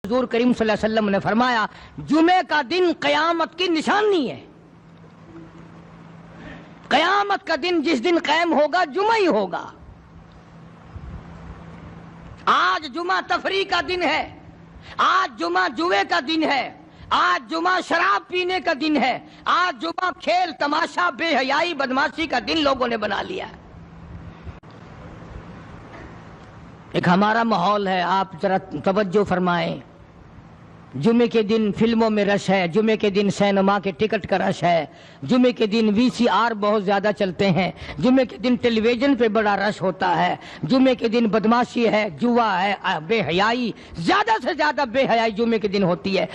حضور کریم صلی اللہ علیہ وسلم نے فرمایا جمعے کا دن قیامت کی نشانی ہے. قیامت کا دن جس دن قائم ہوگا جمعہ ہی ہوگا. آج جمعہ تفریح کا دن ہے، آج جمعہ جوے کا دن ہے، آج جمعہ شراب پینے کا دن ہے، آج جمعہ کھیل تماشا بے حیائی بدماشی کا دن لوگوں نے بنا لیا ہے. ایک ہمارا ماحول ہے، آپ ذرا توجہ فرمائیں. جمعے کے دن فلموں میں رش ہے، جمعے کے دن سینما کے ٹکٹ کا رش ہے، جمعے کے دن VCR بہت زیادہ چلتے ہیں، جمعے کے دن ٹیلی ویژن پہ بڑا رش ہوتا ہے، جمعے کے دن بدماشی ہے، جوا ہے، بے حیائی، زیادہ سے زیادہ بے حیائی جمعے کے دن ہوتی ہے.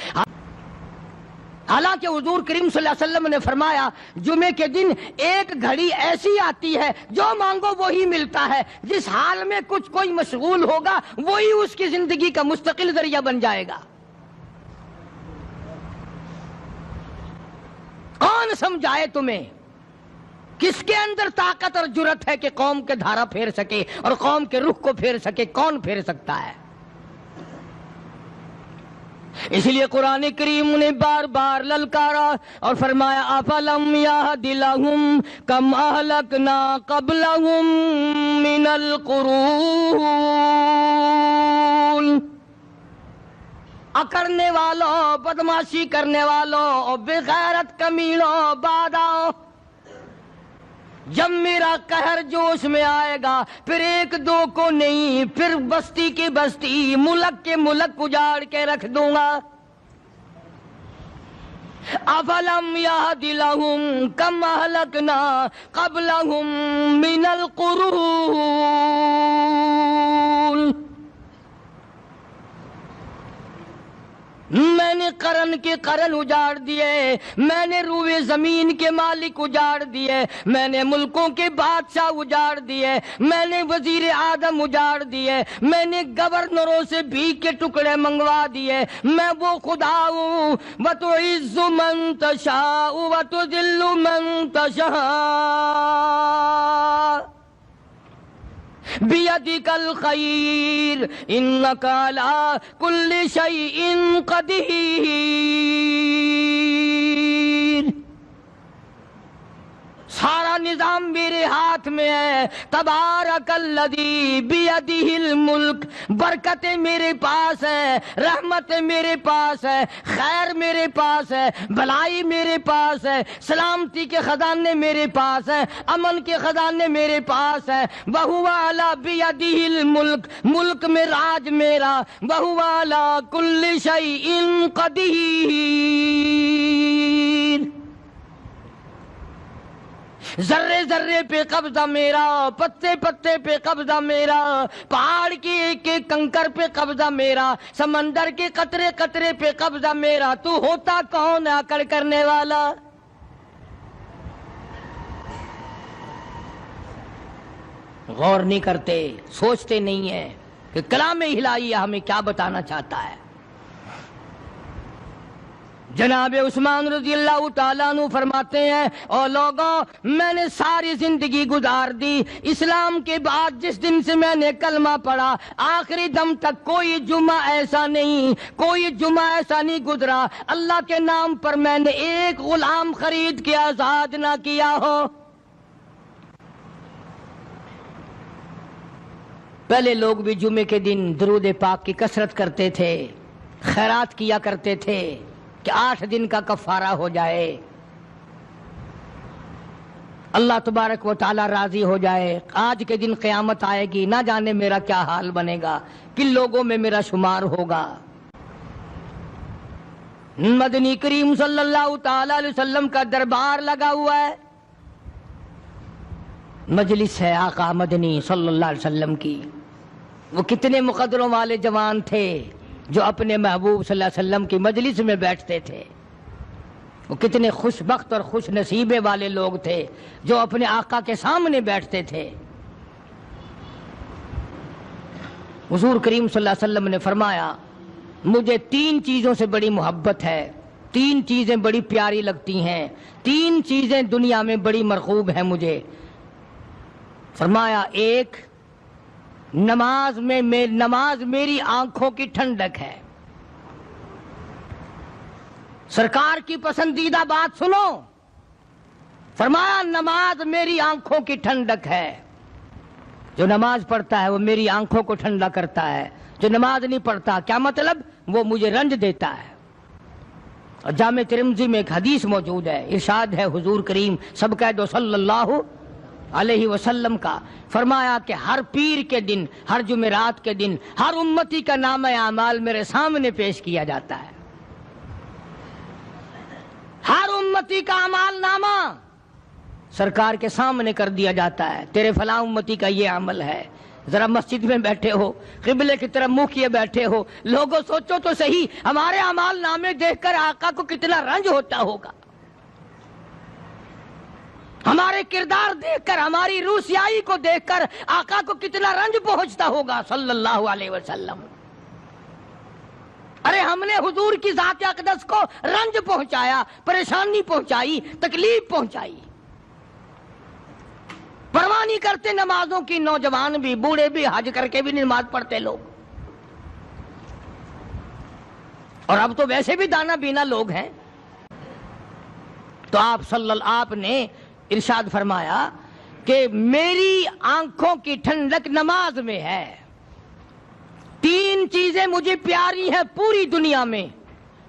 حالانکہ حضور کریم صلی اللہ علیہ وسلم نے فرمایا جمعے کے دن ایک گھڑی ایسی آتی ہے جو مانگو وہی ملتا ہے. جس حال میں کوئی مشغول ہوگا وہی اس کی زندگی کا مستقل ذریعہ بن جائے گا. کون سمجھائے تمہیں؟ کس کے اندر طاقت اور جرت ہے کہ قوم کے دھارا پھیر سکے اور قوم کے رخ کو پھیر سکے؟ کون پھیر سکتا ہے؟ اس لیے قرآن کریم نے بار بار للکارا اور فرمایا افلم یہد لہم کم اہلکنا قبلہم من القرون. اکڑنے والوں، بدماشی کرنے والوں، بغیرت کمینوں، باداؤ، جب میرا قہر جوش میں آئے گا پھر ایک دو کو نہیں، پھر بستی کی بستی، ملک کے ملک اجاڑ کے رکھ دوں گا. افلم یہد لہم کم اہلکنا قبلہم من القرون. میں نے قرن کے قرن اجاڑ دیے، میں نے روئے زمین کے مالک اجاڑ دیے، میں نے ملکوں کے بادشاہ اجاڑ دیے، میں نے وزیر اعظم اجاڑ دیے، میں نے گورنروں سے بھیک کے ٹکڑے منگوا دیے. میں وہ خدا ہوں وَتُعِزُّ مَن تَشَاءُ وَتُذِلُّ مَن تَشَاءُ بِيَدِكَ الْخَيْرُ إِنَّكَ عَلَى كُلِّ شَيْءٍ قَدِيرٌ. سارا نظام میرے ہاتھ میں ہے. تبارک الذی بیدہ الملک. برکتیں میرے پاس ہیں، رحمتیں میرے پاس ہے، خیر میرے پاس ہے، بھلائی میرے پاس ہے، سلامتی کے خزانے میرے پاس ہیں، امن کے خزانے میرے پاس ہے. وہو علی بیدہ الملک. ملک میں راج میرا. وہو علی کل شیء قدیر. ذرے ذرے پہ قبضہ میرا، پتے پتے پہ قبضہ میرا، پہاڑ کے ایک ایک کنکر پہ قبضہ میرا، سمندر کے قطرے قطرے پہ قبضہ میرا. تو ہوتا کون ہے اکڑ کرنے والا؟ غور نہیں کرتے، سوچتے نہیں ہیں کہ کلام الہی ہمیں کیا بتانا چاہتا ہے. جناب عثمان رضی اللہ تعالیٰ عنہ فرماتے ہیں او لوگوں، میں نے ساری زندگی گزار دی اسلام کے بعد جس دن سے میں نے کلمہ پڑھا آخری دم تک کوئی جمعہ ایسا نہیں گزرا اللہ کے نام پر میں نے ایک غلام خرید کے آزاد نہ کیا ہو. پہلے لوگ بھی جمعے کے دن درود پاک کی کثرت کرتے تھے، خیرات کیا کرتے تھے کہ 8 دن کا کفارہ ہو جائے، اللہ تبارک و تعالی راضی ہو جائے. آج کے دن قیامت آئے گی، نہ جانے میرا کیا حال بنے گا، کن لوگوں میں میرا شمار ہوگا. مدنی کریم صلی اللہ تعالی علیہ وسلم کا دربار لگا ہوا ہے، مجلس ہے آقا مدنی صلی اللہ علیہ وسلم کی. وہ کتنے مقدروں والے جوان تھے جو اپنے محبوب صلی اللہ علیہ وسلم کی مجلس میں بیٹھتے تھے. وہ کتنے خوش بخت اور خوش نصیبے والے لوگ تھے جو اپنے آقا کے سامنے بیٹھتے تھے. حضور کریم صلی اللہ علیہ وسلم نے فرمایا مجھے 3 چیزوں سے بڑی محبت ہے، 3 چیزیں بڑی پیاری لگتی ہیں، 3 چیزیں دنیا میں بڑی مرغوب ہیں مجھے. فرمایا ایک نماز میری آنکھوں کی ٹھنڈک ہے. سرکار کی پسندیدہ بات سنو، فرمایا نماز میری آنکھوں کی ٹھنڈک ہے، جو نماز پڑھتا ہے وہ میری آنکھوں کو ٹھنڈا کرتا ہے، جو نماز نہیں پڑھتا کیا مطلب؟ وہ مجھے رنج دیتا ہے۔ اور جامع ترمذی میں ایک حدیث موجود ہے، ارشاد ہے حضور کریم سب کہہ دو صلی اللہ علیہ وسلم کا، فرمایا کہ ہر پیر کے دن، ہر جمعرات کے دن ہر امتی کا نامہ اعمال میرے سامنے پیش کیا جاتا ہے۔ ہر امتی کا اعمال نامہ سرکار کے سامنے کر دیا جاتا ہے، تیرے فلاں امتی کا یہ عمل ہے۔ ذرا مسجد میں بیٹھے ہو، قبلے کی طرف منہ کیے بیٹھے ہو، لوگوں سوچو تو صحیح ہمارے اعمال نامے دیکھ کر آقا کو کتنا رنج ہوتا ہوگا، ہمارے کردار دیکھ کر، ہماری روح سیاہی کو دیکھ کر آقا کو کتنا رنج پہنچتا ہوگا صلی اللہ علیہ وسلم۔ ارے ہم نے حضور کی ذات اقدس کو رنج پہنچایا، پریشانی پہنچائی، تکلیف پہنچائی، پرواہ نہیں کرتے نمازوں کی، نوجوان بھی، بوڑھے بھی، حج کر کے بھی نماز پڑھتے لوگ، اور اب تو ویسے بھی دانا بینا لوگ ہیں۔ تو آپ نے ارشاد فرمایا کہ میری آنکھوں کی ٹھنڈک نماز میں ہے، تین چیزیں مجھے پیاری ہیں پوری دنیا میں،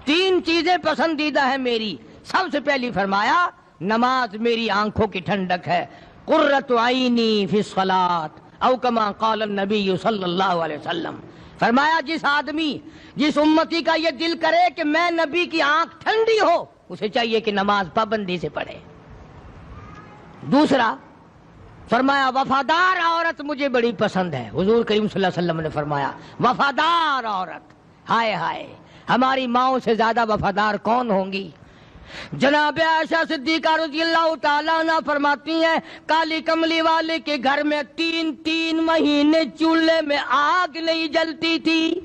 تین چیزیں پسندیدہ ہیں میری۔ سب سے پہلی فرمایا نماز میری آنکھوں کی ٹھنڈک ہے، قرۃ عینی فی الصلاۃ او کما قال النبی صلی اللہ علیہ وسلم۔ فرمایا جس آدمی، جس امتی کا یہ دل کرے کہ میں نبی کی آنکھ ٹھنڈی ہو، اسے چاہیے کہ نماز پابندی سے پڑھے۔ دوسرا فرمایا وفادار عورت مجھے بڑی پسند ہے، حضور کریم صلی اللہ علیہ وسلم نے فرمایا وفادار عورت، ہائے ہائے ہماری ماؤں سے زیادہ وفادار کون ہوں گی؟ جناب عائشہ صدیقہ رضی اللہ تعالیٰ عنہ فرماتی ہیں کالی کملی والے کے گھر میں 3 مہینے چولہے میں آگ نہیں جلتی تھی۔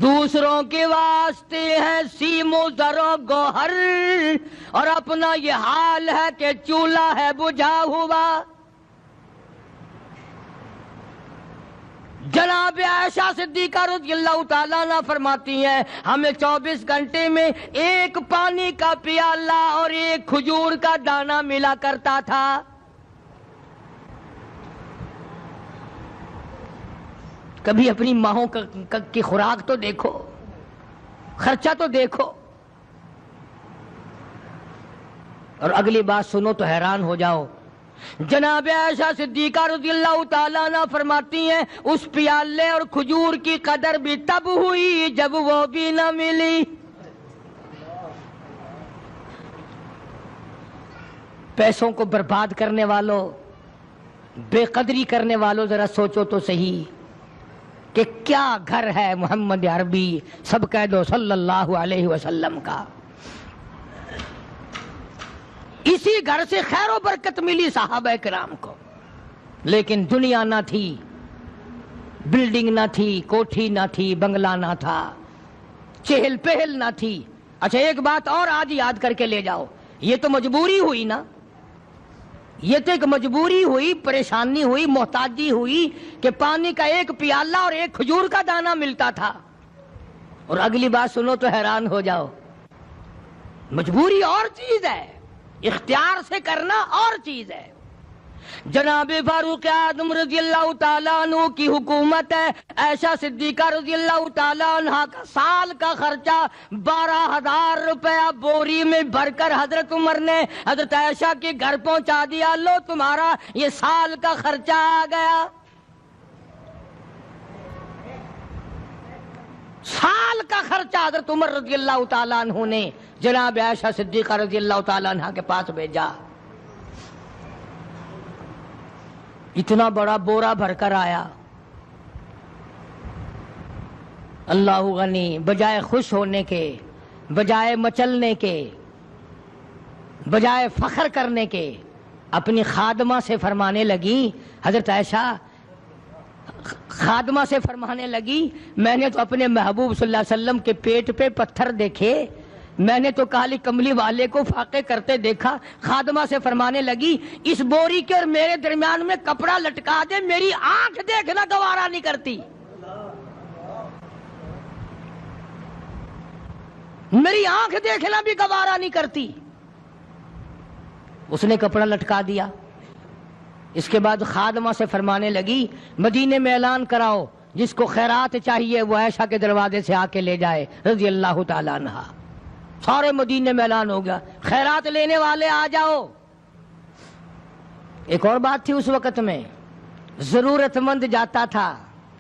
دوسروں کے واسطے ہے سیم و زر و گوہر، اور اپنا یہ حال ہے کہ چولہا ہے بجھا ہوا۔ جناب عائشہ صدیقہ رضی اللہ تعالیٰ عنہ فرماتی ہیں ہمیں 24 گھنٹے میں ایک پانی کا پیالہ اور ایک کھجور کا دانہ ملا کرتا تھا۔ کبھی اپنی ماہوں کی خوراک تو دیکھو، خرچہ تو دیکھو، اور اگلی بات سنو تو حیران ہو جاؤ۔ جناب عائشہ صدیقہ رضی اللہ تعالیٰ عنہ فرماتی ہیں اس پیالے اور کھجور کی قدر بھی تب ہوئی جب وہ بھی نہ ملی۔ پیسوں کو برباد کرنے والوں، بے قدری کرنے والوں، ذرا سوچو تو صحیح کہ کیا گھر ہے محمد عربی سب کہہ دو صلی اللہ علیہ وسلم کا۔ اسی گھر سے خیر و برکت ملی صحابہ کرام کو، لیکن دنیا نہ تھی، بلڈنگ نہ تھی، کوٹھی نہ تھی، بنگلہ نہ تھا، چہل پہل نہ تھی۔ اچھا ایک بات اور آج یاد کر کے لے جاؤ، یہ تو مجبوری ہوئی نا، یہ تو ایک مجبوری ہوئی، پریشانی ہوئی، محتاجی ہوئی کہ پانی کا ایک پیالہ اور ایک کھجور کا دانہ ملتا تھا۔ اور اگلی بات سنو تو حیران ہو جاؤ، مجبوری اور چیز ہے، اختیار سے کرنا اور چیز ہے۔ جناب فاروق اعظم رضی اللہ تعالیٰ عنہ کی حکومت ہے، عائشہ صدیقہ رضی اللہ تعالیٰ عنہ کا سال کا خرچہ 12,000 روپیہ بوری میں بھر کر حضرت عمر نے حضرت عائشہ کے گھر پہنچا دیا، لو تمہارا یہ سال کا خرچہ آ گیا۔ سال کا خرچہ حضرت عمر رضی اللہ تعالیٰ عنہ نے جناب عائشہ صدیقہ رضی اللہ تعالیٰ عنہ کے پاس بھیجا۔ اتنا بڑا بورا بھر کر آیا۔ اللہ غنی، بجائے خوش ہونے کے، بجائے مچلنے کے، بجائے فخر کرنے کے، اپنی خادمہ سے فرمانے لگی، حضرت عائشہ خادمہ سے فرمانے لگی میں نے تو اپنے محبوب صلی اللہ علیہ وسلم کے پیٹ پہ پتھر دیکھے میں نے تو کالی کملی والے کو فاقے کرتے دیکھا. خادمہ سے فرمانے لگی اس بوری کے اور میرے درمیان میں کپڑا لٹکا دے, میری آنکھ دیکھنا گوارا نہیں کرتی, میری آنکھ دیکھنا بھی گوارا نہیں کرتی. اس نے کپڑا لٹکا دیا. اس کے بعد خادمہ سے فرمانے لگی مدینے میں اعلان کراؤ جس کو خیرات چاہیے وہ عائشہ کے دروازے سے آ کے لے جائے رضی اللہ تعالیٰ عنہا. سارے مدینے میں اعلان ہو گیا خیرات لینے والے آ جاؤ. ایک اور بات تھی اس وقت میں, ضرورت مند جاتا تھا,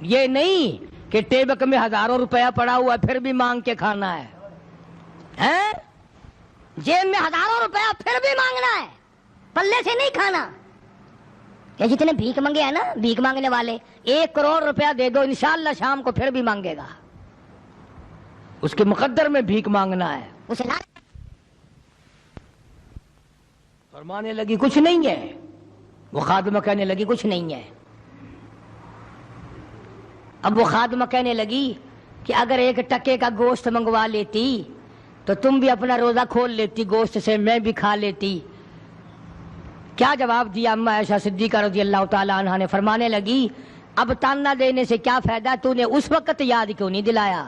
یہ نہیں کہ ٹیبک میں ہزاروں روپیہ پڑا ہوا پھر بھی مانگ کے کھانا ہے, جیب میں ہزاروں روپیہ پھر بھی مانگنا ہے, پلے سے نہیں کھانا. کہ جتنے بھیک مانگے ہیں نا بھیک مانگنے والے, 1 کروڑ روپیہ دے دو انشاءاللہ شام کو پھر بھی مانگے گا. اس کے مقدر میں بھیک مانگنا ہے. اسے فرمانے لگی کچھ نہیں ہے. وہ خادمہ کہنے لگی کچھ نہیں ہے. اب وہ خادمہ کہنے لگی کہ اگر 1 ٹکے کا گوشت منگوا لیتی تو تم بھی اپنا روزہ کھول لیتی گوشت سے, میں بھی کھا لیتی. کیا جواب دیا اما عائشہ صدیقہ رضی اللہ تعالیٰ عنہا نے؟ فرمانے لگی اب تانا دینے سے کیا فائدہ, تو نے اس وقت یاد کیوں نہیں دلایا؟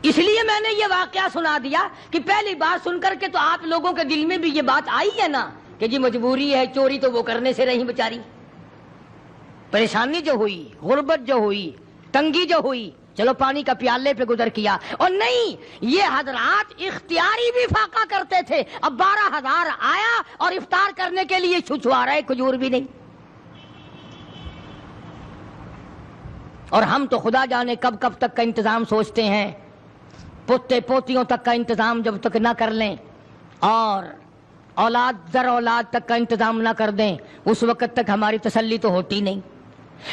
اس لیے میں نے یہ واقعہ سنا دیا کہ پہلی بات سن کر کے تو آپ لوگوں کے دل میں بھی یہ بات آئی ہے نا کہ جی مجبوری ہے, چوری تو وہ کرنے سے رہی بیچاری. پریشانی جو ہوئی, غربت جو ہوئی, تنگی جو ہوئی, چلو پانی کا پیالے پہ گزر کیا. اور نہیں, یہ حضرات اختیاری بھی فاقہ کرتے تھے. اب 12,000 آیا اور افطار کرنے کے لیے چھچوا رہے, کھجور بھی نہیں. اور ہم تو خدا جانے کب کب تک کا انتظام سوچتے ہیں, پوتے پوتیوں تک کا انتظام جب تک نہ کر لیں اور اولاد در اولاد تک کا انتظام نہ کر دیں اس وقت تک ہماری تسلی تو ہوتی نہیں.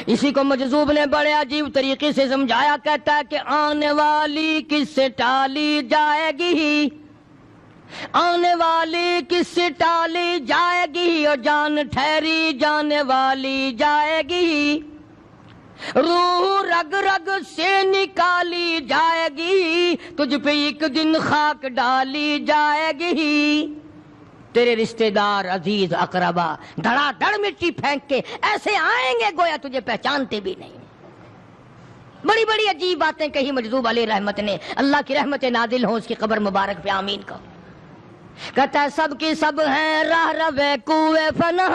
اسی کو مجذوب نے بڑے عجیب طریقے سے سمجھایا, کہتا ہے کہ آنے والی کس سے ٹالی جائے گی, آنے والی کس سے ٹالی جائے گی, اور جان ٹھہری جانے والی جائے گی, روح رگ رگ سے نکالی جائے گی, تجھ پہ ایک دن خاک ڈالی جائے گی. تیرے رشتہ دار عزیز اقربا دھڑا دھڑ مٹی پھینک کے ایسے آئیں گے گویا تجھے پہچانتے بھی نہیں. بڑی بڑی عجیب باتیں کہی مجذوب علیہ رحمت نے. اللہ کی رحمت نازل ہو اس کی قبر مبارک پہ, آمین کہو. کہتا ہے سب کی سب ہیں راہ روے کوئے فنا,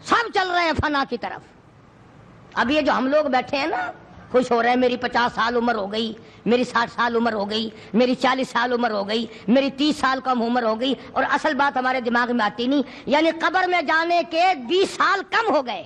سب چل رہے ہیں فنا کی طرف. اب یہ جو ہم لوگ بیٹھے ہیں نا خوش ہو رہے ہیں, میری 50 سال عمر ہو گئی, میری 60 سال عمر ہو گئی, میری 40 سال عمر ہو گئی, میری 30 سال کم عمر ہو گئی, اور اصل بات ہمارے دماغ میں آتی نہیں, یعنی قبر میں جانے کے 20 سال کم ہو گئے.